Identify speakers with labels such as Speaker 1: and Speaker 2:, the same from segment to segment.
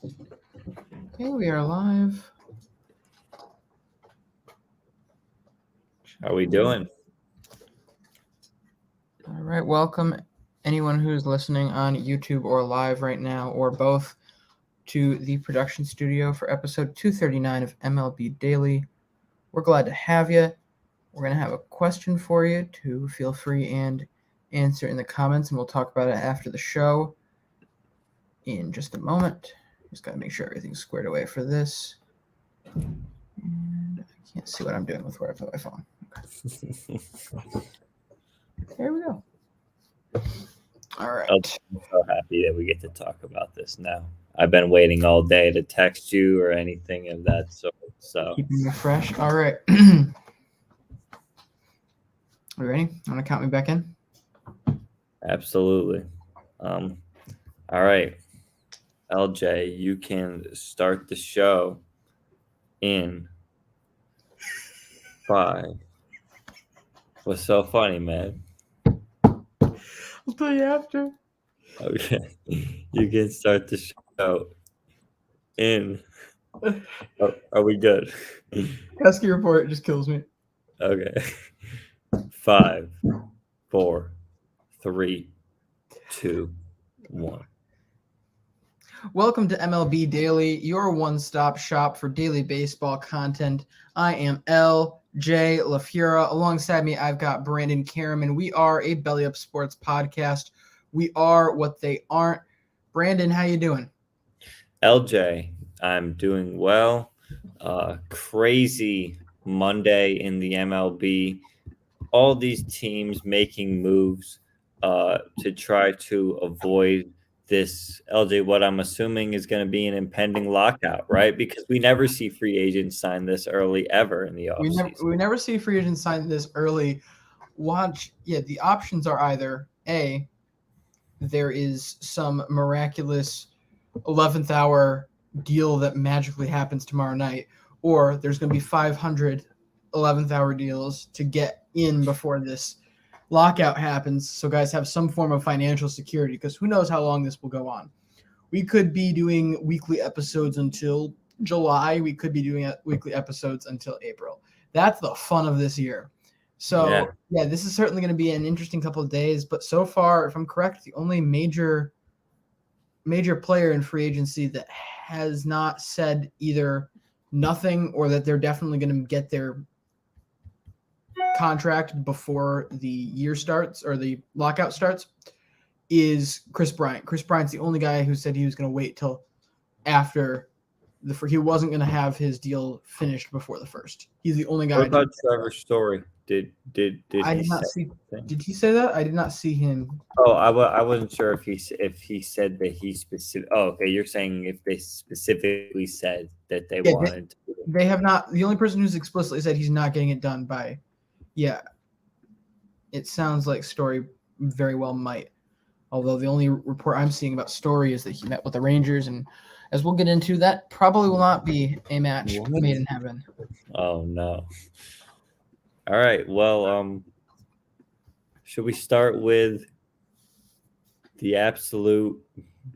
Speaker 1: Okay, we are live.
Speaker 2: How are we doing?
Speaker 1: All right, welcome anyone who's listening on YouTube or live right now, or both, to the production studio for episode 239 of MLB Daily. We're glad to have you. We're going to have a question for you to feel free and answer in the comments, and we'll talk about it after the show in just a moment. Just got to make sure everything's squared away for this. And I can't see what I'm doing with where I put my phone. Okay. There we go. All right.
Speaker 2: I'm so happy that we get to talk about this now. I've been waiting all day to text you or anything of that sort. So
Speaker 1: Keeping me fresh. All right. Are we ready? Want to count me back in?
Speaker 2: absolutely. All right, LJ, you can start the show in 5. What's so funny, man?
Speaker 1: I'll tell you after.
Speaker 2: Okay, you can start the show in. Oh, are we good?
Speaker 1: Pesky report just kills me.
Speaker 2: Okay. 5, 4, 3, 2, 1.
Speaker 1: Welcome to MLB Daily, your one-stop shop for daily baseball content. I am LJ LaFura. Alongside me, I've got Brandon Karaman. We are a Belly Up Sports podcast. We are what they aren't. Brandon, how you doing?
Speaker 2: LJ, I'm doing well. Crazy Monday in the MLB. All these teams making moves to try to avoid this, LJ, what I'm assuming is going to be an impending lockout, right? Because we never see free agents sign this early ever in the offseason.
Speaker 1: We never see free agents sign this early. The options are either A, there is some miraculous 11th hour deal that magically happens tomorrow night, or there's going to be 500 11th hour deals to get in before this lockout happens, so guys have some form of financial security, because who knows how long this will go on. We could be doing weekly episodes until July. We could be doing weekly episodes until April. That's the fun of this year. So, yeah, this is certainly going to be an interesting couple of days. But so far, if I'm correct, the only major player in free agency that has not said either nothing or that they're definitely going to get their contract before the year starts or the lockout starts is Chris Bryant. Chris Bryant's the only guy who said he was going to wait till after he wasn't going to have his deal finished before the first. He's the only guy.
Speaker 2: What about Trevor Story? Did
Speaker 1: I
Speaker 2: he
Speaker 1: did not
Speaker 2: say
Speaker 1: see.
Speaker 2: anything?
Speaker 1: Did he say that? I did not see him.
Speaker 2: Oh, I wasn't sure if he said that he specific. Oh, okay. You're saying if they specifically said that they wanted to.
Speaker 1: They have not. The only person who's explicitly said he's not getting it done by. Yeah. It sounds like Story very well might. Although the only report I'm seeing about Story is that he met with the Rangers, and as we'll get into, that probably will not be a match made in heaven.
Speaker 2: Oh no. All right. Well, should we start with the absolute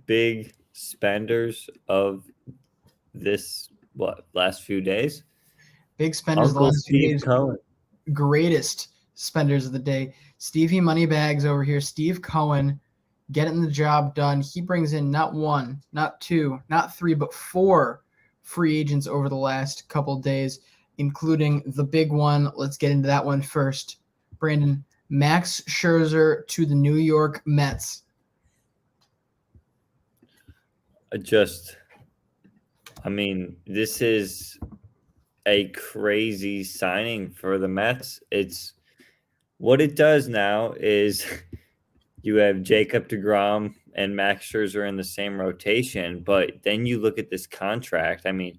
Speaker 2: big spenders of this last few days?
Speaker 1: Big spenders
Speaker 2: Uncle
Speaker 1: the last few
Speaker 2: Steve
Speaker 1: days.
Speaker 2: Cohen.
Speaker 1: Greatest spenders of the day. Stevie Moneybags over here. Steve Cohen getting the job done. He brings in not one, not two, not three, but 4 free agents over the last couple of days, including the big one. Let's get into that one first. Brandon, Max Scherzer to the New York Mets.
Speaker 2: This is a crazy signing for the Mets. It's what it does now is you have Jacob deGrom and Max Scherzer in the same rotation, but then you look at this contract. I mean,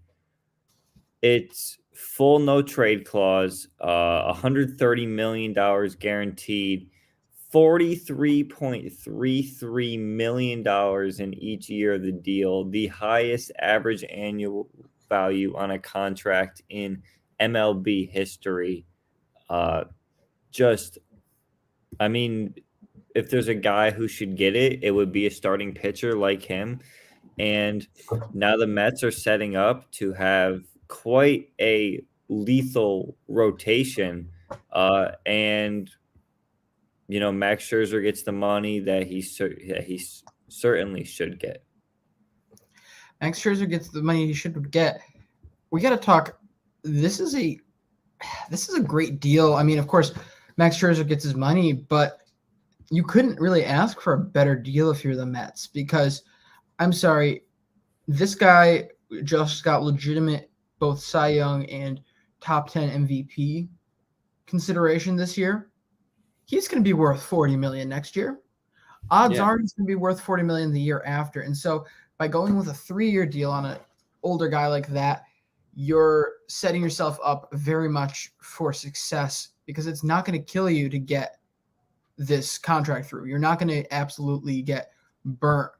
Speaker 2: it's full no trade clause, $130 million guaranteed, $43.33 million in each year of the deal, the highest average annual value on a contract in MLB history. If there's a guy who should get it, it would be a starting pitcher like him. And now the Mets are setting up to have quite a lethal rotation. And Max Scherzer gets the money that he certainly should get.
Speaker 1: Max Scherzer gets the money he should get. We got to talk. This is a great deal. I mean, of course, Max Scherzer gets his money, but you couldn't really ask for a better deal if you're the Mets, because I'm sorry, this guy just got legitimate both Cy Young and top 10 MVP consideration this year. He's going to be worth $40 million next year. Odds are he's going to be worth $40 million the year after. And so by going with a 3-year deal on an older guy like that, you're setting yourself up very much for success, because it's not going to kill you to get this contract through. You're not going to absolutely get burnt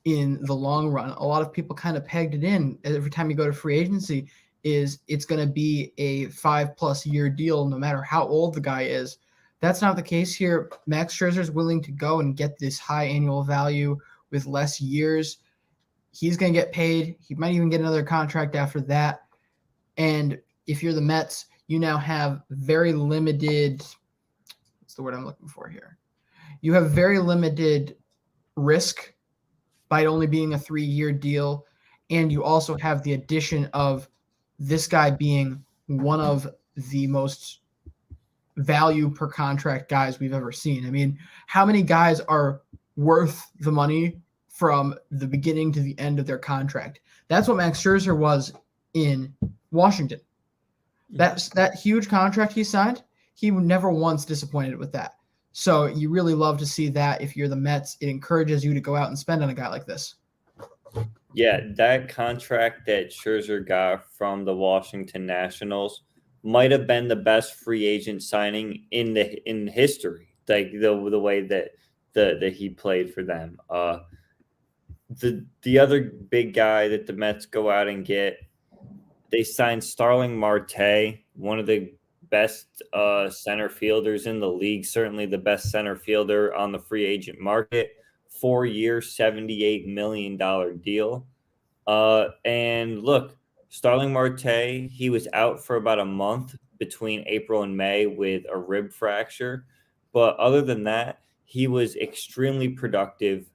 Speaker 1: in the long run. A lot of people kind of pegged it in every time you go to free agency is it's going to be a 5+ year deal no matter how old the guy is. That's not the case here. Max Scherzer is willing to go and get this high annual value with less years. He's going to get paid. He might even get another contract after that. And if you're the Mets, you now have very limited – what's the word I'm looking for here? You have very limited risk by it only being a 3-year deal. And you also have the addition of this guy being one of the most value per contract guys we've ever seen. I mean, how many guys are worth the money from the beginning to the end of their contract? That's what Max Scherzer was in Washington. That huge contract he signed, he never once disappointed with that. So you really love to see that if you're the Mets. It encourages you to go out and spend on a guy like this.
Speaker 2: Yeah, that contract that Scherzer got from the Washington Nationals might have been the best free agent signing in history. Like the way that he played for them. The other big guy that the Mets go out and get, they signed Starling Marte, one of the best center fielders in the league, certainly the best center fielder on the free agent market. 4-year, $78 million deal. And look, Starling Marte, he was out for about a month between April and May with a rib fracture. But other than that, he was extremely productive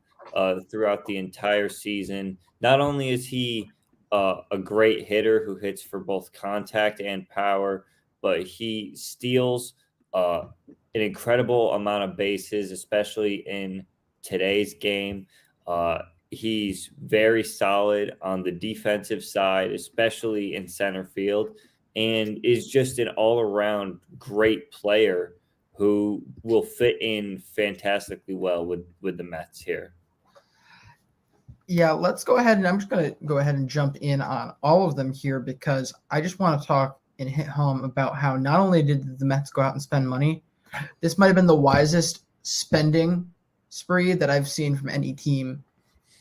Speaker 2: throughout the entire season. Not only is he a great hitter who hits for both contact and power, but he steals an incredible amount of bases, especially in today's game. He's very solid on the defensive side, especially in center field, and is just an all-around great player who will fit in fantastically well with the Mets here.
Speaker 1: Yeah, let's go ahead, and I'm just going to go ahead and jump in on all of them here, because I just want to talk and hit home about how not only did the Mets go out and spend money, this might have been the wisest spending spree that I've seen from any team,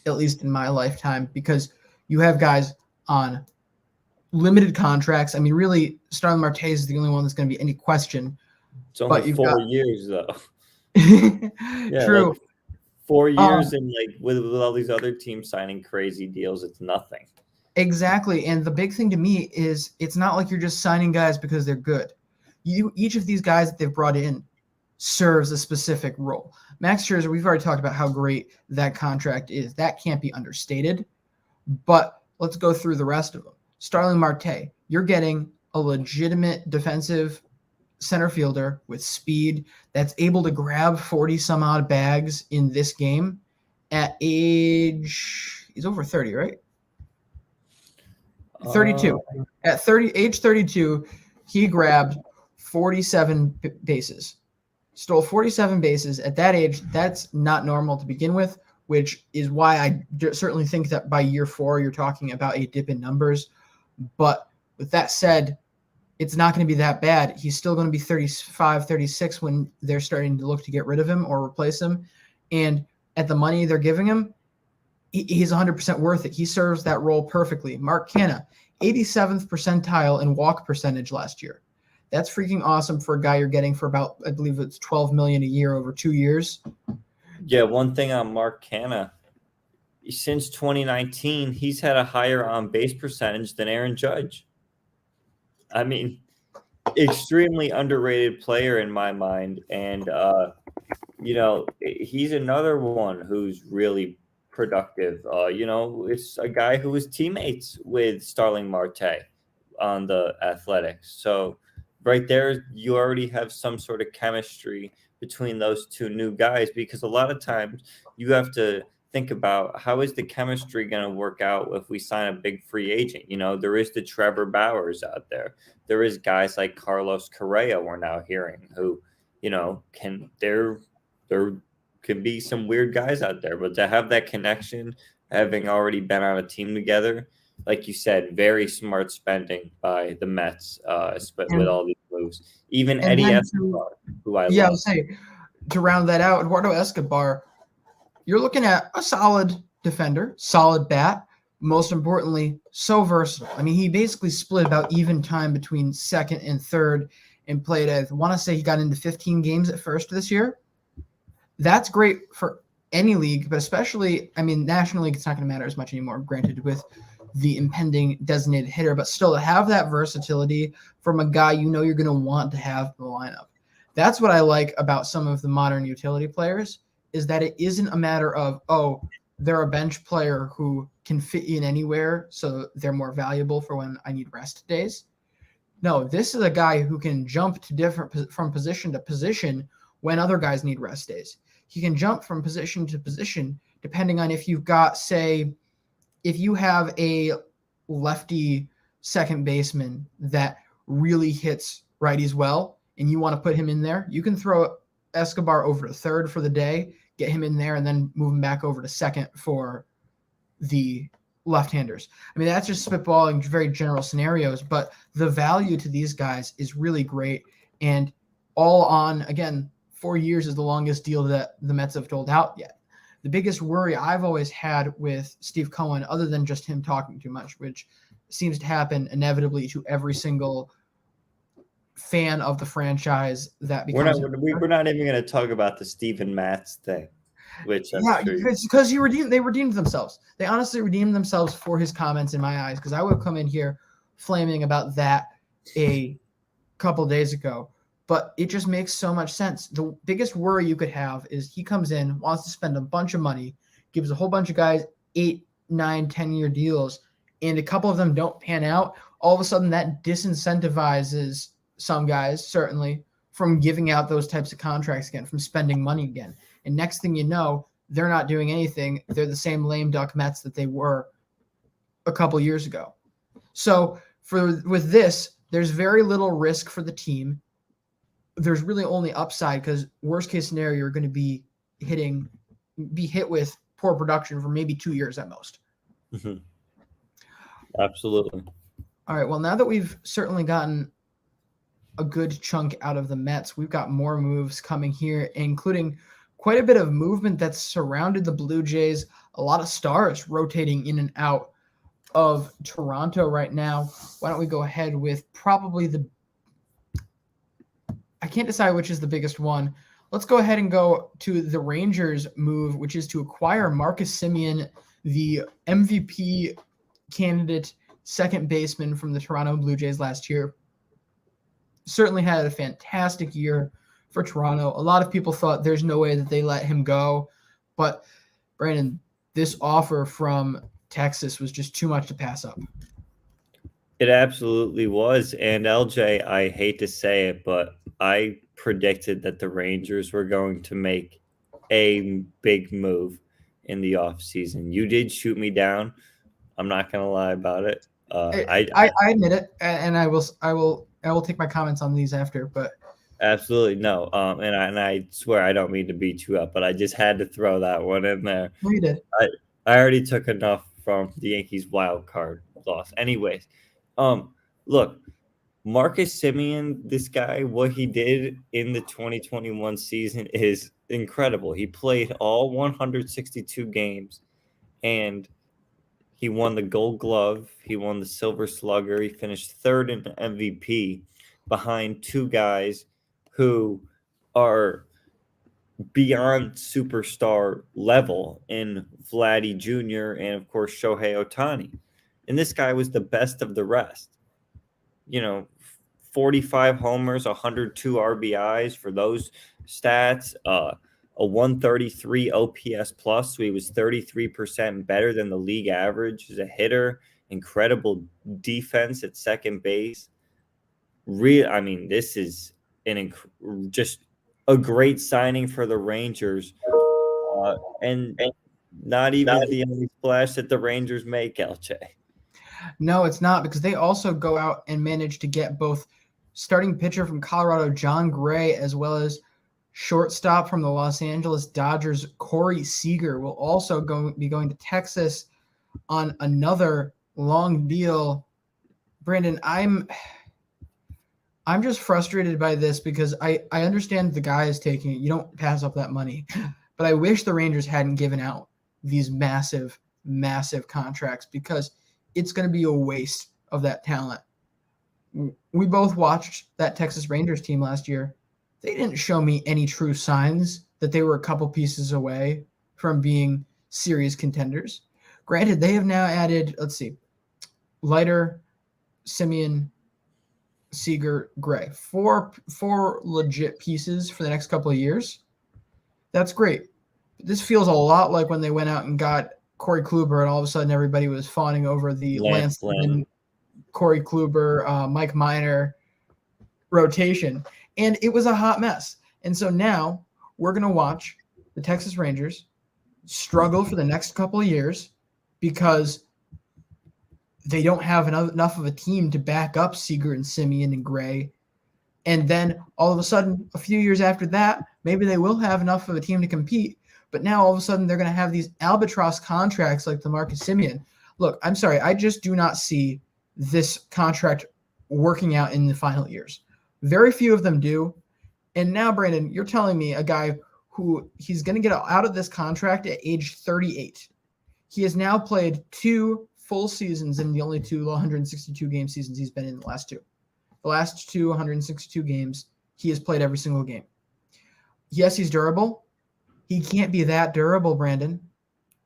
Speaker 1: at least in my lifetime, because you have guys on limited contracts. I mean, really, Starling Marte is the only one that's going to be any question.
Speaker 2: It's only 4 years, though.
Speaker 1: Yeah, true.
Speaker 2: Like 4 years, and like with all these other teams signing crazy deals, it's nothing.
Speaker 1: Exactly. And the big thing to me is it's not like you're just signing guys because they're good. Each of these guys that they've brought in serves a specific role. Max Scherzer, we've already talked about how great that contract is. That can't be understated. But let's go through the rest of them. Starling Marte, you're getting a legitimate defensive center fielder with speed that's able to grab 40 some odd bags in this game at age, he's over 30, right? 32. At age 32, he grabbed 47 bases. Stole 47 bases at that age. That's not normal to begin with, which is why I certainly think that by year 4, you're talking about a dip in numbers. But with that said, it's not going to be that bad. He's still going to be 35, 36 when they're starting to look to get rid of him or replace him. And at the money they're giving him, he's 100% worth it. He serves that role perfectly. Mark Canha, 87th percentile in walk percentage last year. That's freaking awesome for a guy you're getting for about, I believe it's $12 million a year over 2 years.
Speaker 2: Yeah, one thing on Mark Canha, since 2019, he's had a higher on base percentage than Aaron Judge. I mean, extremely underrated player in my mind. And, he's another one who's really productive. It's a guy who was teammates with Starling Marte on the Athletics. So right there, you already have some sort of chemistry between those two new guys, because a lot of times you have to think about how is the chemistry going to work out if we sign a big free agent. There is the Trevor Bauers out there. There is guys like Carlos Correa we're now hearing who, there can be some weird guys out there, but to have that connection, having already been on a team together, like you said, very smart spending by the Mets, with all these moves. Even
Speaker 1: And
Speaker 2: Eddie
Speaker 1: then
Speaker 2: Escobar, who I
Speaker 1: yeah, I
Speaker 2: love.
Speaker 1: would say to round that out, Eduardo Escobar, you're looking at a solid defender, solid bat. Most importantly, so versatile. I mean, he basically split about even time between second and third and played, I want to say he got into 15 games at first this year. That's great for any league, but especially, I mean, National League, it's not going to matter as much anymore, granted, with the impending designated hitter, but still to have that versatility from a guy you're going to want to have in the lineup. That's what I like about some of the modern utility players, is that it isn't a matter of, they're a bench player who can fit in anywhere, so they're more valuable for when I need rest days. No, this is a guy who can jump to from position to position when other guys need rest days. He can jump from position to position depending on if you've got, say, if you have a lefty second baseman that really hits righties well and you want to put him in there, you can throw Escobar over to third for the day, get him in there, and then move him back over to second for the left-handers. I mean, that's just spitballing very general scenarios, but the value to these guys is really great. And all on, again, 4 years is the longest deal that the Mets have doled out yet. The biggest worry I've always had with Steve Cohen, other than just him talking too much, which seems to happen inevitably to every single fan of the franchise that becomes.
Speaker 2: We're not even going to talk about the Steven Matz thing, which
Speaker 1: because they redeemed themselves. They honestly redeemed themselves for his comments in my eyes, because I would come in here flaming about that a couple days ago. But it just makes so much sense. The biggest worry you could have is he comes in, wants to spend a bunch of money, gives a whole bunch of guys 8, 9, 10-year deals, and a couple of them don't pan out. All of a sudden, that disincentivizes some guys, certainly, from giving out those types of contracts again, from spending money again. And next thing you know, they're not doing anything. They're the same lame duck Mets that they were a couple years ago. So with this, there's very little risk for the team. There's really only upside, because worst case scenario, you're going to be hit with poor production for maybe 2 years at most.
Speaker 2: Mm-hmm. Absolutely.
Speaker 1: All right. Well, now that we've certainly gotten a good chunk out of the Mets, we've got more moves coming here, including quite a bit of movement that's surrounded the Blue Jays. A lot of stars rotating in and out of Toronto right now. Why don't we go ahead with probably I can't decide which is the biggest one. Let's go ahead and go to the Rangers move, which is to acquire Marcus Semien, the MVP candidate second baseman from the Toronto Blue Jays last year. Certainly had a fantastic year for Toronto. A lot of people thought there's no way that they let him go. But, Brandon, this offer from Texas was just too much to pass up.
Speaker 2: It absolutely was. And LJ, I hate to say it, but I predicted that the Rangers were going to make a big move in the offseason. You did shoot me down. I'm not going to lie about it.
Speaker 1: I admit it, and I will take my comments on these after, but
Speaker 2: absolutely no. And I swear I don't mean to beat you up, but I just had to throw that one in there.
Speaker 1: No, you did.
Speaker 2: I already took enough from the Yankees wild card loss. Anyways, look, Marcus Semien, this guy, what he did in the 2021 season is incredible. He played all 162 games, and he won the Gold Glove. He won the Silver Slugger. He finished third in the MVP behind two guys who are beyond superstar level in Vladdy Jr. and, of course, Shohei Ohtani. And this guy was the best of the rest. 45 homers, 102 RBIs for those stats, a 133 OPS plus, so he was 33% better than the league average as a hitter. Incredible defense at second base. This is just a great signing for the Rangers, and not even the only splash that the Rangers make, LJ.
Speaker 1: No, it's not, because they also go out and manage to get both starting pitcher from Colorado, John Gray, as well as shortstop from the Los Angeles Dodgers, Corey Seager, will also be going to Texas on another long deal. Brandon, I'm just frustrated by this because I understand the guy is taking it. You don't pass up that money. But I wish the Rangers hadn't given out these massive, massive contracts, because it's going to be a waste of that talent. We both watched that Texas Rangers team last year. They didn't show me any true signs that they were a couple pieces away from being serious contenders. Granted, they have now added, Leiter, Semien, Seager, Gray. Four legit pieces for the next couple of years. That's great. This feels a lot like when they went out and got Corey Kluber, and all of a sudden everybody was fawning over the Lance Lynn, Corey Kluber, Mike Minor rotation. And it was a hot mess. And so now we're going to watch the Texas Rangers struggle for the next couple of years because they don't have enough of a team to back up Seager and Semien and Gray. And then all of a sudden, a few years after that, maybe they will have enough of a team to compete. But now all of a sudden they're going to have these albatross contracts like the Marcus Semien. Look, I'm sorry. I just do not see this contract working out in the final years. Very few of them do. And now, Brandon, you're telling me a guy who he's going to get out of this contract at age 38. He has now played 2 full seasons in the only 2 162 game seasons he's been in the last 2. The last 2 162 games, he has played every single game. Yes, he's durable. He can't be that durable, Brandon.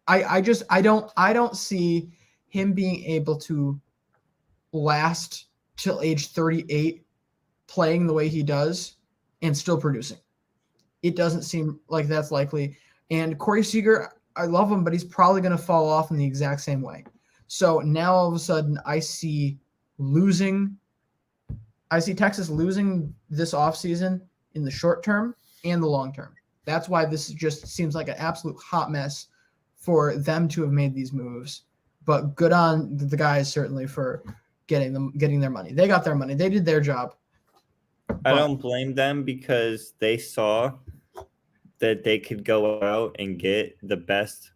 Speaker 1: I don't see him being able to last till age 38 playing the way he does and still producing. It doesn't seem like that's likely. And Corey Seager, I love him, but he's probably going to fall off in the exact same way. So now all of a sudden I see Texas losing this offseason in the short term and the long term. That's why this just seems like an absolute hot mess for them to have made these moves. But good on the guys certainly for getting their money. They got their money. They did their job.
Speaker 2: I don't blame them because they saw that they could go out and get the best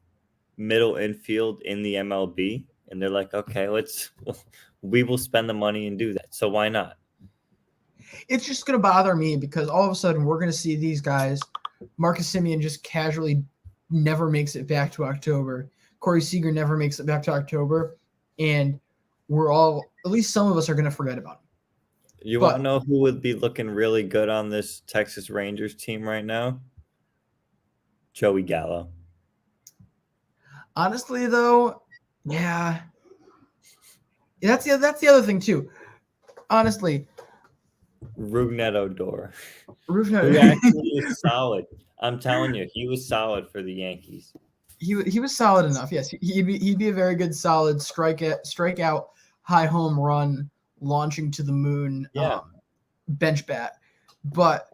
Speaker 2: middle infield in the MLB. And they're like, okay, we will spend the money and do that. So why not?
Speaker 1: It's just going to bother me because all of a sudden we're going to see these guys. Marcus Semien just casually never makes it back to October. Corey Seager never makes it back to October. And at least some of us are going to forget about him.
Speaker 2: You want to know who would be looking really good on this Texas Rangers team right now? Joey Gallo.
Speaker 1: Honestly, though, yeah. That's the other thing, too. Honestly.
Speaker 2: Rougned Odor. Who
Speaker 1: Rougned
Speaker 2: actually is solid. I'm telling you, he was solid for the Yankees.
Speaker 1: He was solid enough, yes. He'd be a very good, solid strikeout, high home run, launching to the moon, bench bat. But,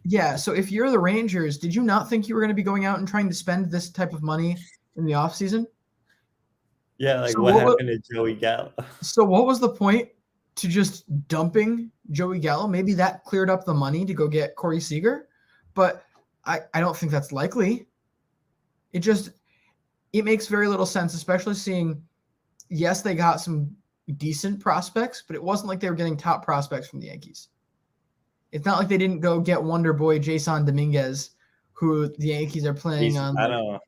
Speaker 1: yeah, so if you're the Rangers, did you not think you were going to be going out and trying to spend this type of money in the offseason?
Speaker 2: Yeah, what happened to Joey Gallo?
Speaker 1: So what was the point to just dumping Joey Gallo? Maybe that cleared up the money to go get Corey Seager, but I don't think that's likely. It makes very little sense, especially seeing, yes, they got some decent prospects, but it wasn't like they were getting top prospects from the Yankees. It's not like they didn't go get Wonder Boy Jason Dominguez, who the Yankees are playing on.
Speaker 2: I don't know.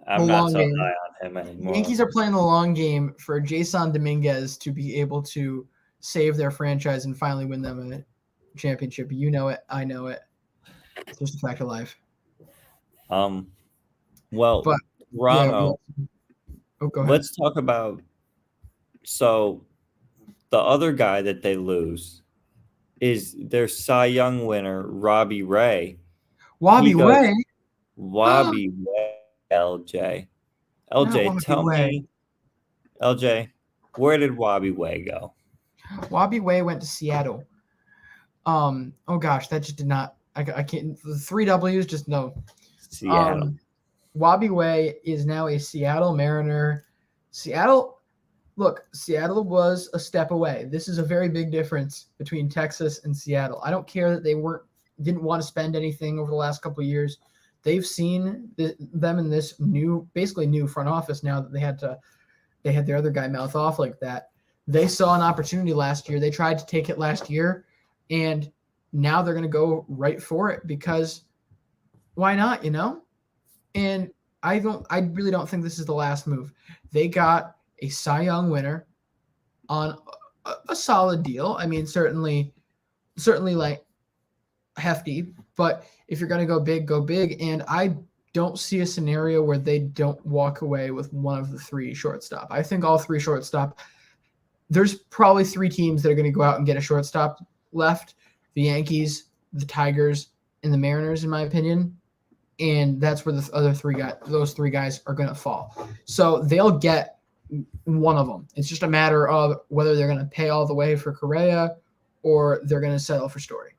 Speaker 2: I'm not so high on him anymore.
Speaker 1: The Yankees are playing the long game for Jason Dominguez to be able to save their franchise and finally win them a championship. You know it. I know it. It's just a fact of life.
Speaker 2: Well,
Speaker 1: But yeah,
Speaker 2: Toronto.
Speaker 1: go ahead.
Speaker 2: Let's talk about so the other guy that they lose is their Cy Young winner, Robbie Ray. He
Speaker 1: Wabi
Speaker 2: goes
Speaker 1: Way,
Speaker 2: Wabi Way, LJ.
Speaker 1: not
Speaker 2: LJ,
Speaker 1: Wabi
Speaker 2: tell
Speaker 1: Way.
Speaker 2: me, LJ, where did Wabi Way go?
Speaker 1: Wabi Way went to Seattle. Oh gosh, that just did not. I can't. The three W's, just no.
Speaker 2: Seattle.
Speaker 1: Wabi Way is now a Seattle Mariner. Seattle, look, Seattle was a step away. This is a very big difference between Texas and Seattle. I don't care that they didn't want to spend anything over the last couple of years. They've seen them in this basically new front office now that they had their other guy mouth off like that. They saw an opportunity last year. They tried to take it last year, and now they're going to go right for it because why not, And I really don't think this is the last move. They got a Cy Young winner on a solid deal. I mean, certainly like hefty, but if you're going to go big, go big. And I don't see a scenario where they don't walk away with one of the three shortstop. I think all three shortstop. There's probably three teams that are going to go out and get a shortstop left: the Yankees, the Tigers, and the Mariners, in my opinion. And that's where those three guys are going to fall. So they'll get one of them. It's just a matter of whether they're going to pay all the way for Correa or they're going to settle for Story.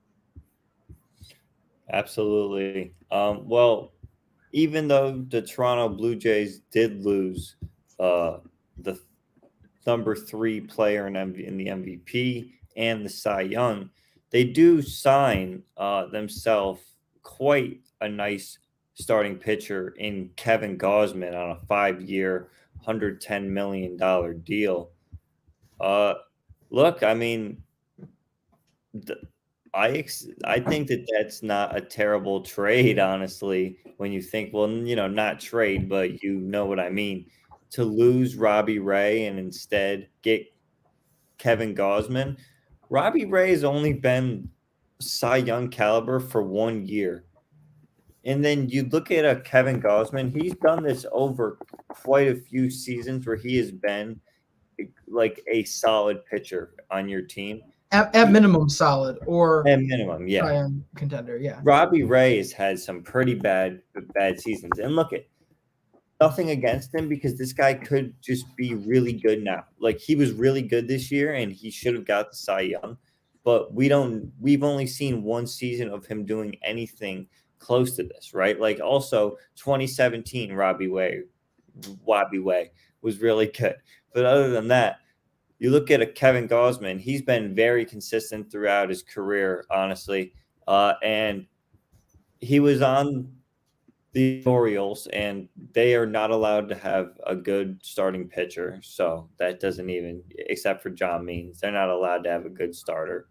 Speaker 2: Absolutely. Well, even though the Toronto Blue Jays did lose the number 3 player in the MVP and the Cy Young, they do sign themselves quite a nice starting pitcher in Kevin Gausman on a 5-year, $110 million deal. Look, I mean, I think that that's not a terrible trade, honestly, when you think, well, not trade, but you know what I mean. To lose Robbie Ray and instead get Kevin Gausman. Robbie Ray has only been Cy Young caliber for 1 year. And then you look at a Kevin Gausman, he's done this over quite a few seasons where he has been like a solid pitcher on your team.
Speaker 1: At minimum, solid, or
Speaker 2: at minimum, yeah.
Speaker 1: Contender, yeah.
Speaker 2: Robbie Ray has had some pretty bad seasons. And look at nothing against him because this guy could just be really good now. Like he was really good this year and he should have got the Cy Young. But we've only seen one season of him doing anything close to this, right? Like also 2017 Robbie Way was really good. But other than that, you look at a Kevin Gausman, he's been very consistent throughout his career, honestly. And he was on the Orioles, and they are not allowed to have a good starting pitcher. So that doesn't even, except for John Means, they're not allowed to have a good starter.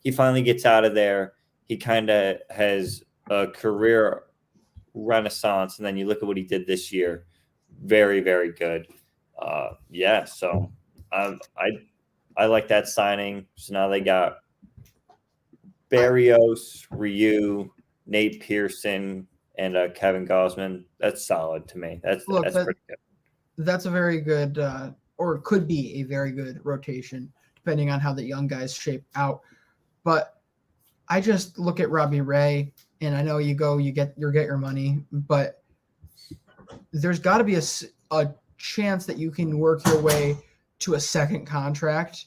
Speaker 2: He finally gets out of there. He kind of has a career renaissance, and then you look at what he did this year. Very, very good. So I like that signing. So now they got Barrios, Ryu, Nate Pearson, and Kevin Gausman. That's solid to me. That's pretty good.
Speaker 1: That's a very good, or could be a very good rotation, depending on how the young guys shape out. But I just look at Robbie Ray, and I know you get your money, but there's got to be a chance that you can work your way to a second contract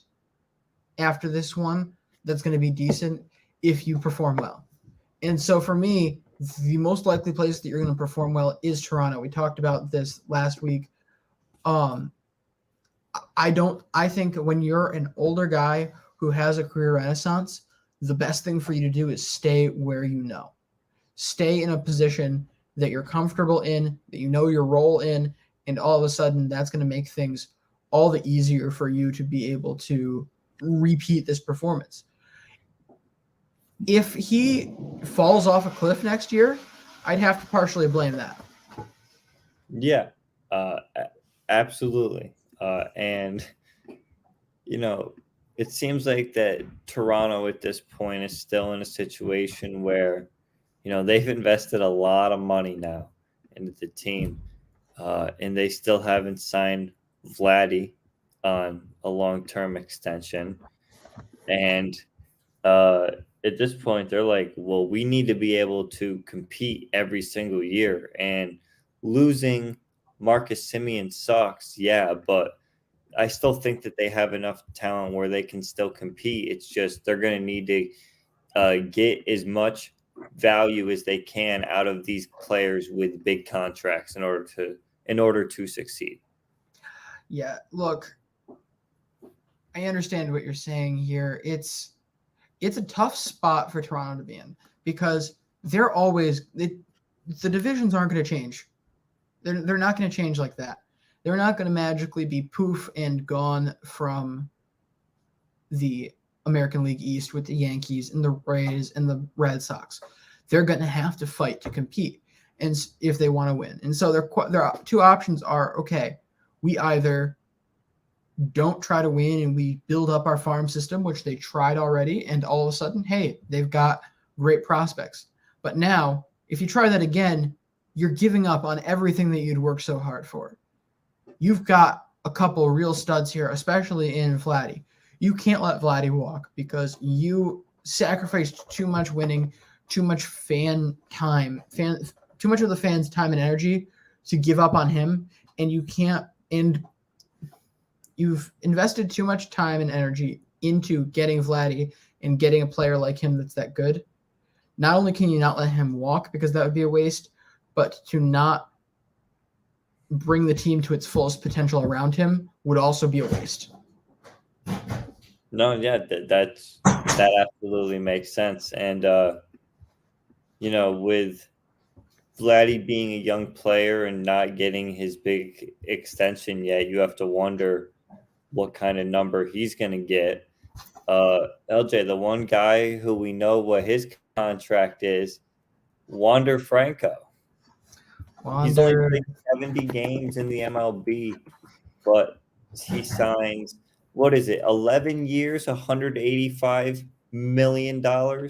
Speaker 1: after this one that's going to be decent if you perform well. And so for me, the most likely place that you're going to perform well is Toronto. We talked about this last week. I think when you're an older guy who has a career renaissance, the best thing for you to do is stay where you know. Stay in a position that you're comfortable in, that you know your role in, and all of a sudden that's going to make things all the easier for you to be able to repeat this performance. If he falls off a cliff next year, I'd have to partially blame that.
Speaker 2: Yeah, absolutely. And, it seems like that Toronto at this point is still in a situation where they've invested a lot of money now into the team, and they still haven't signed Vladdy on a long-term extension. And at this point, they're like, well, we need to be able to compete every single year. And losing Marcus Simeon sucks, yeah, but I still think that they have enough talent where they can still compete. It's just they're going to need to get as much value as they can out of these players with big contracts in order to succeed.
Speaker 1: Yeah, look, I understand what you're saying here. It's a tough spot for Toronto to be in because they're always the divisions aren't going to change. They're not going to change like that. They're not going to magically be poof and gone from the American League East with the Yankees and the Rays and the Red Sox. They're going to have to fight to compete, and if they want to win. And so their two options are, okay, we either don't try to win and we build up our farm system, which they tried already, and all of a sudden, hey, they've got great prospects. But now, if you try that again, you're giving up on everything that you'd worked so hard for. You've got a couple real studs here, especially in Vladdy. You can't let Vladdy walk because you sacrificed too much winning, too much fan time, too much of the fans' time and energy to give up on him, and you can't. And you've invested too much time and energy into getting Vladdy and getting a player like him that's that good. Not only can you not let him walk because that would be a waste, but to not bring the team to its fullest potential around him would also be a waste.
Speaker 2: No, yeah, that absolutely makes sense. And with Vladdy being a young player and not getting his big extension yet, you have to wonder what kind of number he's going to get. LJ, the one guy who we know what his contract is, Wander Franco. He's only played 70 games in the MLB, but he signs, what is it, 11 years, $185 million?
Speaker 1: No,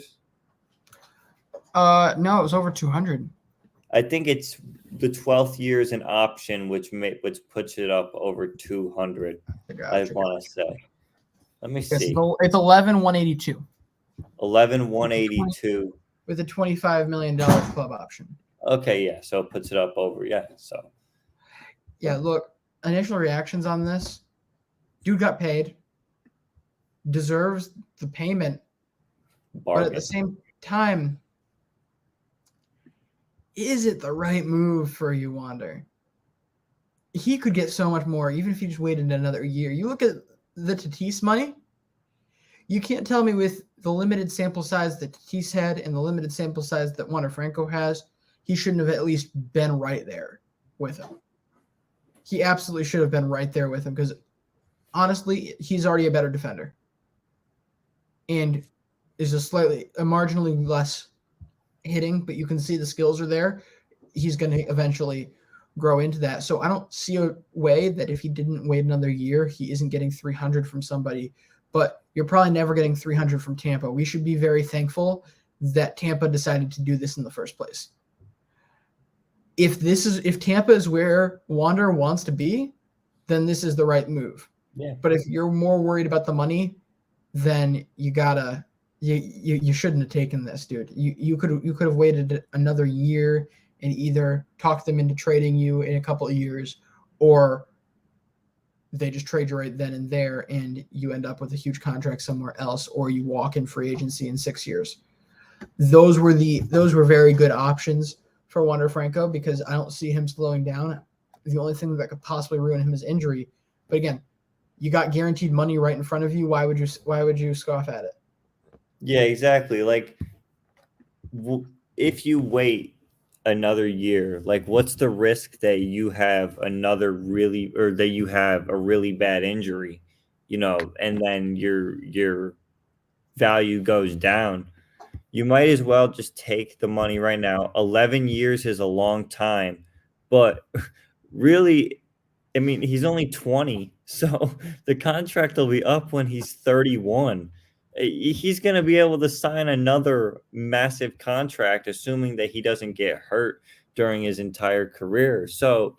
Speaker 1: it was over 200.
Speaker 2: I think it's the 12th year is an option, which puts it up over 200. I want to say. Let me see.
Speaker 1: It's 11,182.
Speaker 2: 11,182
Speaker 1: with a $25 million club option.
Speaker 2: Okay, yeah. So it puts it up over, yeah. So.
Speaker 1: Yeah, look, initial reactions on this. Dude got paid. Deserves the payment. Bargain. But at the same time, is it the right move for you, Wander? He could get so much more, even if he just waited another year. You look at the Tatis money. You can't tell me with the limited sample size that Tatis had and the limited sample size that Wander Franco has, he shouldn't have at least been right there with him. He absolutely should have been right there with him because, honestly, he's already a better defender and is a marginally less hitting, but you can see the skills are there. He's going to eventually grow into that. So I don't see a way that if he didn't wait another year, he isn't getting 300 from somebody, but you're probably never getting 300 from Tampa. We should be very thankful that Tampa decided to do this in the first place. If Tampa is where Wander wants to be, then this is the right move.
Speaker 2: Yeah.
Speaker 1: But if you're more worried about the money, then you shouldn't have taken this, dude. You could have waited another year and either talked them into trading you in a couple of years, or they just trade you right then and there and you end up with a huge contract somewhere else, or you walk in free agency in 6 years. Those were very good options for Wander Franco because I don't see him slowing down. The only thing that could possibly ruin him is injury. But again, you got guaranteed money right in front of you. Why would you scoff at it?
Speaker 2: Yeah, exactly. Like, if you wait another year, like, what's the risk that you have that you have a really bad injury, and then your value goes down? You might as well just take the money right now. 11 years is a long time, but really, I mean, he's only 20, so the contract will be up when he's 31. He's going to be able to sign another massive contract, assuming that he doesn't get hurt during his entire career. So,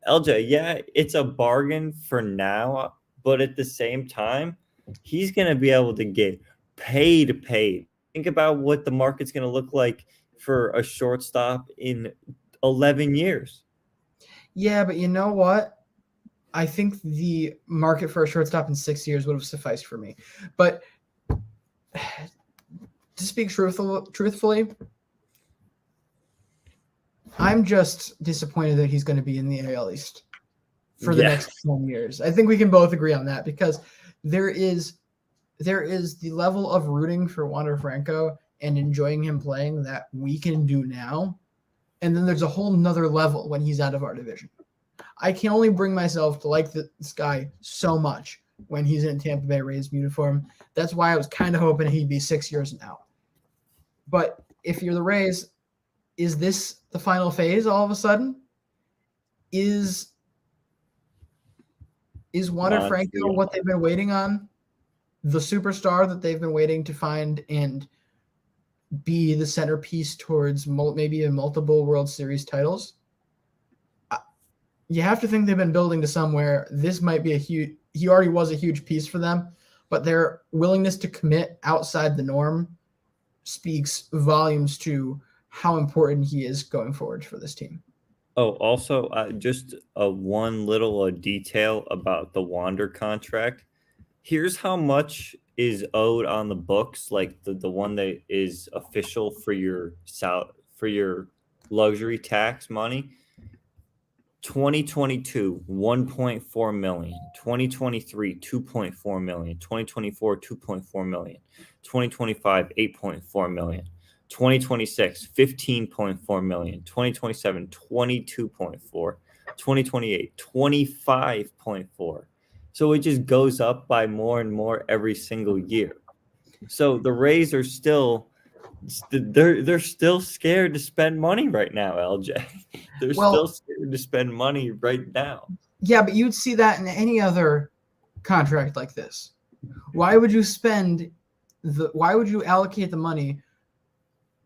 Speaker 2: LJ, yeah, it's a bargain for now, but at the same time, he's going to be able to get paid. Think about what the market's going to look like for a shortstop in 11 years.
Speaker 1: Yeah, but you know what? I think the market for a shortstop in 6 years would have sufficed for me. But to speak truthfully, I'm just disappointed that he's going to be in the AL East for the next 10 years. I think we can both agree on that because there is the level of rooting for Wander Franco and enjoying him playing that we can do now. And then there's a whole nother level when he's out of our division. I can only bring myself to like this guy so much when he's in Tampa Bay Rays uniform. That's why I was kind of hoping he'd be 6 years and out. But if you're the Rays, is this the final phase all of a sudden? Is Wander Franco what they've been waiting on? The superstar that they've been waiting to find and be the centerpiece towards maybe a multiple World Series titles? You have to think they've been building to somewhere. This might be he already was a huge piece for them, but their willingness to commit outside the norm speaks volumes to how important he is going forward for this team.
Speaker 2: Oh, also, just one little detail about the Wander contract. Here's how much is owed on the books, like the one that is official for your luxury tax money. 2022, 1.4 million. 2023, 2.4 million. 2024, 2.4 million. 2025, 8.4 million. 2026, 15.4 million. 2027, 22.4. 2028, 25.4. So it just goes up by more and more every single year. So the Rays are still they're still scared to spend money right now, LJ. They're still scared to spend money right now.
Speaker 1: Yeah, but you'd see that in any other contract like this. Why would you allocate the money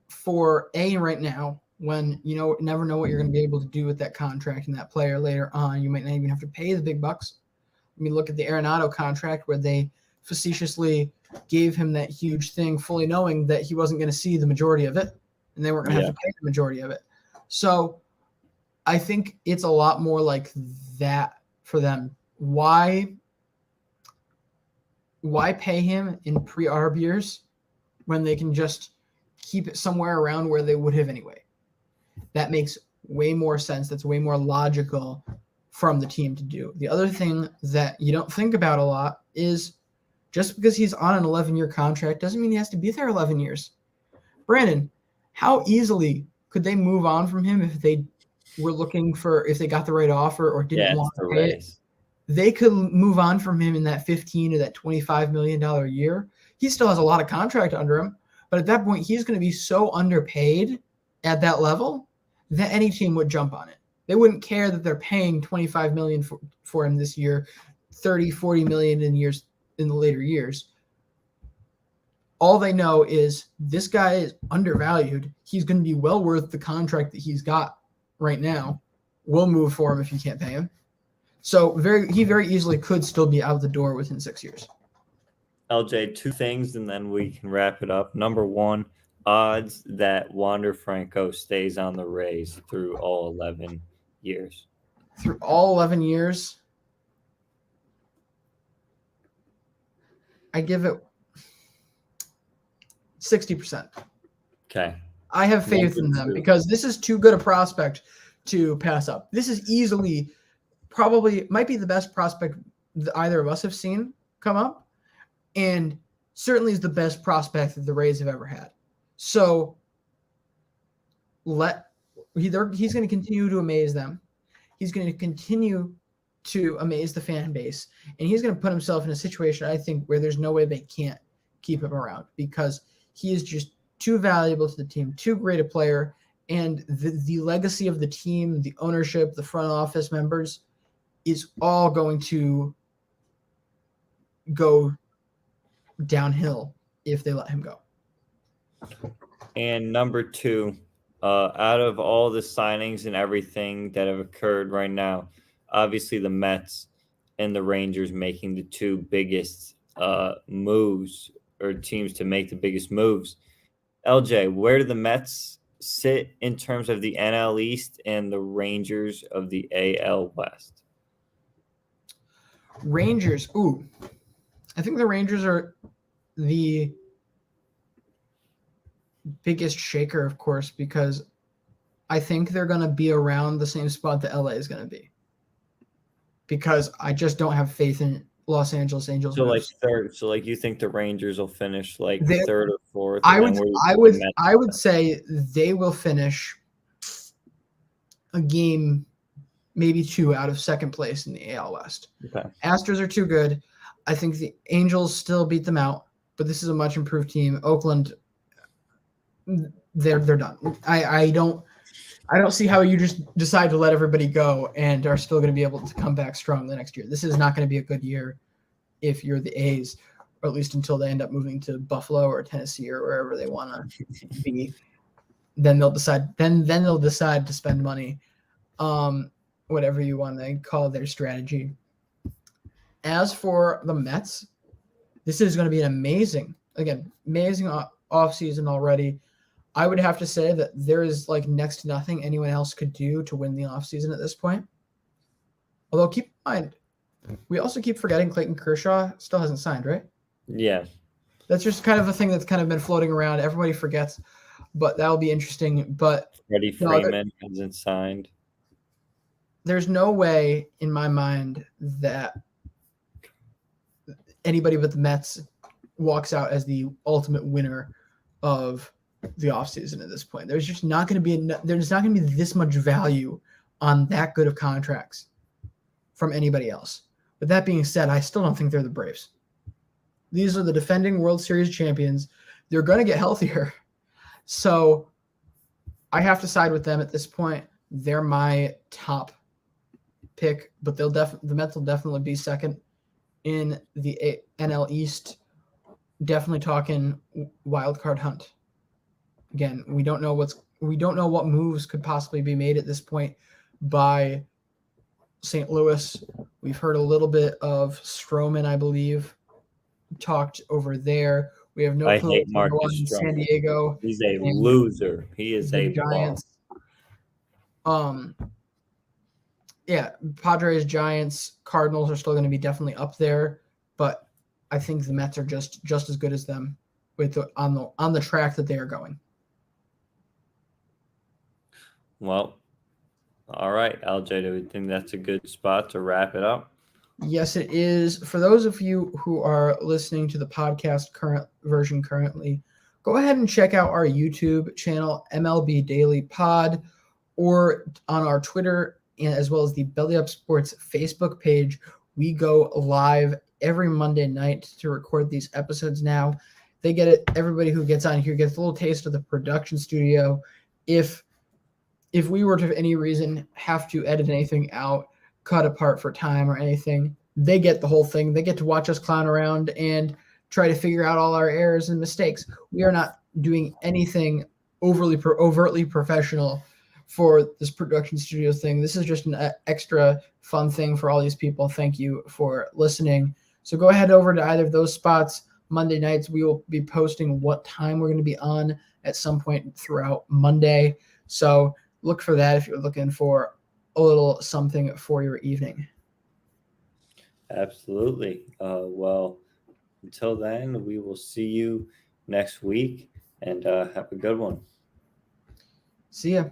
Speaker 1: for right now when you never know what you're going to be able to do with that contract and that player later on? You might not even have to pay the big bucks. I mean, look at the Arenado contract where they facetiously gave him that huge thing, fully knowing that he wasn't going to see the majority of it, and they weren't going to have to pay the majority of it. So I think it's a lot more like that for them. Why pay him in pre-arb years when they can just keep it somewhere around where they would have anyway? That makes way more sense. That's way more logical from the team to do. The other thing that you don't think about a lot is just because he's on an 11-year contract doesn't mean he has to be there 11 years. Brandon, how easily could they move on from him if they were if they got the right offer or didn't want to pay it? They could move on from him in that $15 or that $25 million a year. He still has a lot of contract under him, but at that point, he's going to be so underpaid at that level that any team would jump on it. They wouldn't care that they're paying $25 million for him this year, $30, $40 million in the later years. All they know is this guy is undervalued. He's going to be well worth the contract that he's got right now. We'll move for him if you can't pay him. So he very easily could still be out the door within 6 years.
Speaker 2: LJ, two things, and then we can wrap it up. Number one, odds that Wander Franco stays on the Rays through all 11 years.
Speaker 1: Through all 11 years, I give it 60%.
Speaker 2: Okay.
Speaker 1: I have faith in them because this is too good a prospect to pass up. This is easily might be the best prospect that either of us have seen come up, and certainly is the best prospect that the Rays have ever had. So he's going to continue to amaze them. He's going to continue to amaze the fan base, and he's going to put himself in a situation, I think, where there's no way they can't keep him around because he is just too valuable to the team, too great a player, and the legacy of the team, the ownership, the front office members is all going to go downhill if they let him go.
Speaker 2: And number two, out of all the signings and everything that have occurred right now, obviously the Mets and the Rangers making the two biggest moves or teams to make the biggest moves. LJ, where do the Mets sit in terms of the NL East and the Rangers of the AL West?
Speaker 1: Rangers. Ooh, I think the Rangers are the biggest shaker, of course, because I think they're going to be around the same spot that LA is going to be. Because I just don't have faith in Los Angeles Angels.
Speaker 2: So like third. So like you think the Rangers will finish like third or fourth?
Speaker 1: I would say they will finish a game, maybe two out of second place in the AL West.
Speaker 2: Okay.
Speaker 1: Astros are too good. I think the Angels still beat them out, but this is a much improved team. Oakland, they're done. I don't see how you just decide to let everybody go and are still going to be able to come back strong the next year. This is not going to be a good year if you're the A's, or at least until they end up moving to Buffalo or Tennessee or wherever they want to be. Then they'll decide. Then they'll decide to spend money, whatever you want to call their strategy. As for the Mets, this is going to be an amazing offseason already. I would have to say that there is like next to nothing anyone else could do to win the offseason at this point. Although keep in mind, we also keep forgetting Clayton Kershaw still hasn't signed, right?
Speaker 2: Yeah.
Speaker 1: That's just kind of a thing that's kind of been floating around. Everybody forgets, but that'll be interesting. But
Speaker 2: Freddie Freeman hasn't signed.
Speaker 1: There's no way in my mind that anybody but the Mets walks out as the ultimate winner of the offseason at this point. There's just not going to be this much value on that good of contracts from anybody else. But that being said, I still don't think they're the Braves. These are the defending World Series champions. They're going to get healthier. So I have to side with them at this point. They're my top pick, but the Mets will definitely be second in the NL East. Definitely talking wild card hunt. Again, we don't know what moves could possibly be made at this point by St. Louis. We've heard a little bit of Stroman, I believe, talked over there. We have no clue what's going on in San Diego.
Speaker 2: He's a loser. He is a
Speaker 1: Giants. Yeah, Padres, Giants, Cardinals are still going to be definitely up there, but I think the Mets are just as good as them on the track that they are going.
Speaker 2: Well, all right, LJ, do we think that's a good spot to wrap it up?
Speaker 1: Yes, it is. For those of you who are listening to the podcast currently, go ahead and check out our YouTube channel, MLB Daily Pod, or on our Twitter, and as well as the Belly Up Sports Facebook page. We go live every Monday night to record these episodes now. They get it. Everybody who gets on here gets a little taste of the production studio. If we were to, for any reason, have to edit anything out, cut apart for time or anything, they get the whole thing. They get to watch us clown around and try to figure out all our errors and mistakes. We are not doing anything overtly professional for this production studio thing. This is just an extra fun thing for all these people. Thank you for listening. So go ahead over to either of those spots. Monday nights, we will be posting what time we're going to be on at some point throughout Monday. So look for that if you're looking for a little something for your evening.
Speaker 2: Absolutely. Well, until then, we will see you next week, and have a good one.
Speaker 1: See ya.